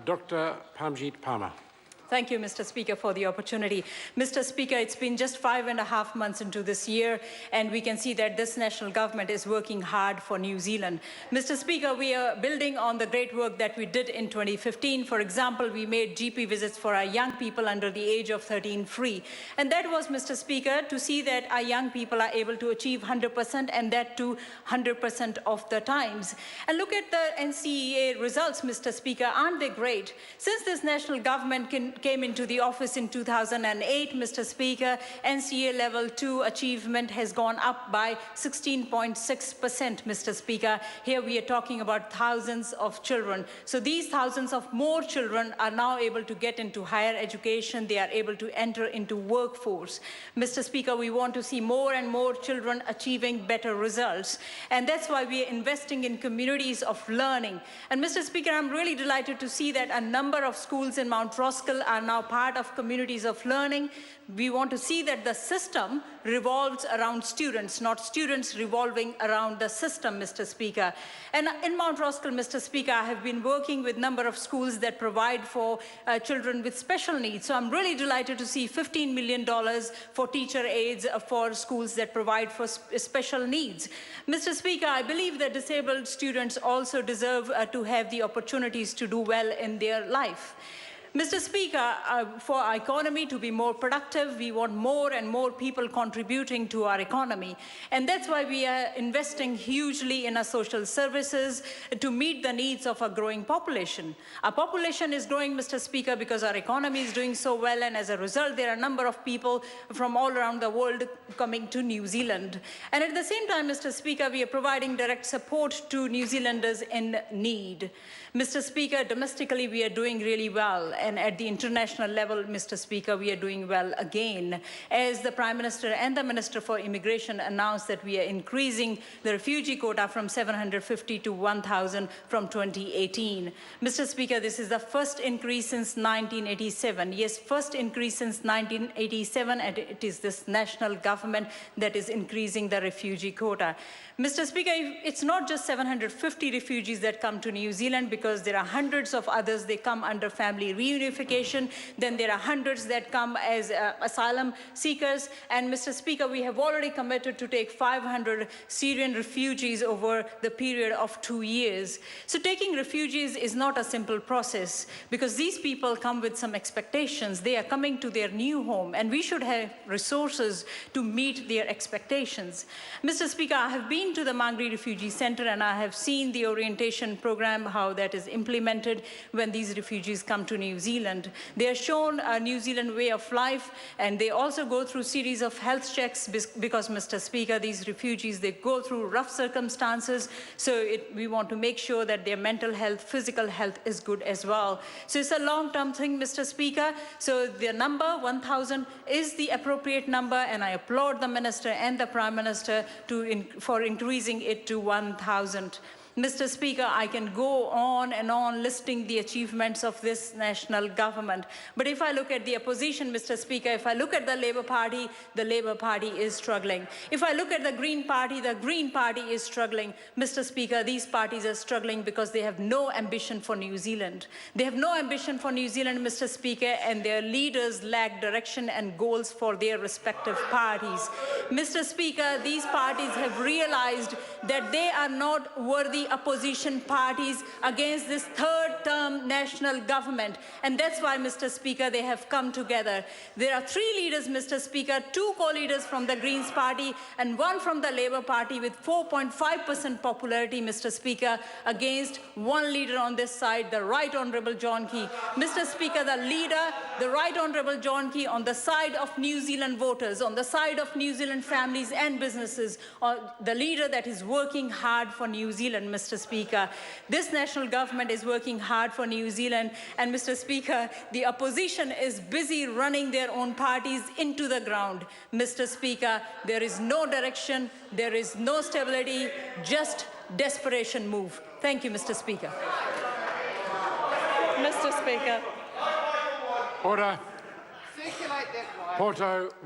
Dr. Parmjit Parmar. Thank you, Mr. Speaker, for the opportunity. Mr. Speaker, it's been just 5.5 months into this year, and we can see that this national government is working hard for New Zealand. Mr. Speaker, we are building on the great work that we did in 2015. For example, we made GP visits for our young people under the age of 13 free. And that was, Mr. Speaker, to see that our young people are able to achieve 100%, and that too 100% of the times. And look at the NCEA results, Mr. Speaker. Aren't they great? Since this national government came into the office in 2008, Mr. Speaker, NCA level 2 achievement has gone up by 16.6%, Mr. Speaker. Here we are talking about thousands of children. So these thousands of more children are now able to get into higher education. They are able to enter into workforce. Mr. Speaker, we want to see more and more children achieving better results. And that's why we are investing in communities of learning. And Mr. Speaker, I'm really delighted to see that a number of schools in Mount Roskill are now part of communities of learning. We want to see that the system revolves around students, not students revolving around the system, Mr. Speaker. And in Mount Roskill, Mr. Speaker, I have been working with a number of schools that provide for children with special needs. So I'm really delighted to see $15 million for teacher aids for schools that provide for special needs. Mr. Speaker, I believe that disabled students also deserve to have the opportunities to do well in their life. Mr. Speaker, for our economy to be more productive, we want more and more people contributing to our economy. And that's why we are investing hugely in our social services to meet the needs of a growing population. Our population is growing, Mr. Speaker, because our economy is doing so well, and as a result, there are a number of people from all around the world coming to New Zealand. And at the same time, Mr. Speaker, we are providing direct support to New Zealanders in need. Mr. Speaker, domestically, we are doing really well. And at the international level, Mr. Speaker, we are doing well again. As the Prime Minister and the Minister for Immigration announced that we are increasing the refugee quota from 750 to 1,000 from 2018. Mr. Speaker, this is the first increase since 1987. Yes, first increase since 1987, and it is this national government that is increasing the refugee quota. Mr. Speaker, it's not just 750 refugees that come to New Zealand, because there are hundreds of others. They come under family reunification. Then there are hundreds that come as asylum seekers. And Mr. Speaker, we have already committed to take 500 Syrian refugees over the period of 2 years. So taking refugees is not a simple process, because these people come with some expectations. They are coming to their new home, and we should have resources to meet their expectations. Mr. Speaker, I have been to the Mangri Refugee Center, and I have seen the orientation program, how that is implemented when these refugees come to New Zealand. They are shown a New Zealand way of life, and they also go through series of health checks because, Mr. Speaker, these refugees, they go through rough circumstances. So we want to make sure that their mental health, physical health is good as well. So it's a long-term thing, Mr. Speaker. So the number 1,000 is the appropriate number, and I applaud the Minister and the Prime Minister for increasing it to 1,000. Mr. Speaker, I can go on and on listing the achievements of this national government. But if I look at the opposition, Mr. Speaker, if I look at the Labour Party is struggling. If I look at the Green Party is struggling. Mr. Speaker, these parties are struggling because they have no ambition for New Zealand. They have no ambition for New Zealand, Mr. Speaker, and their leaders lack direction and goals for their respective parties. Mr. Speaker, these parties have realized that they are not worthy opposition parties against this third-term national government. And that's why, Mr. Speaker, they have come together. There are 3 leaders, Mr. Speaker, 2 co-leaders from the Greens Party and 1 from the Labour Party with 4.5% popularity, Mr. Speaker, against 1 leader on this side, the Right Honourable John Key. Mr. Speaker, the leader, the Right Honourable John Key, on the side of New Zealand voters, on the side of New Zealand families and businesses, the leader that is working hard for New Zealand, Mr. Speaker. This national government is working hard for New Zealand, and Mr. Speaker, the opposition is busy running their own parties into the ground. Mr. Speaker, there is no direction, there is no stability, just desperation move. Thank you, Mr. Speaker. Mr. Speaker. Order. Porto.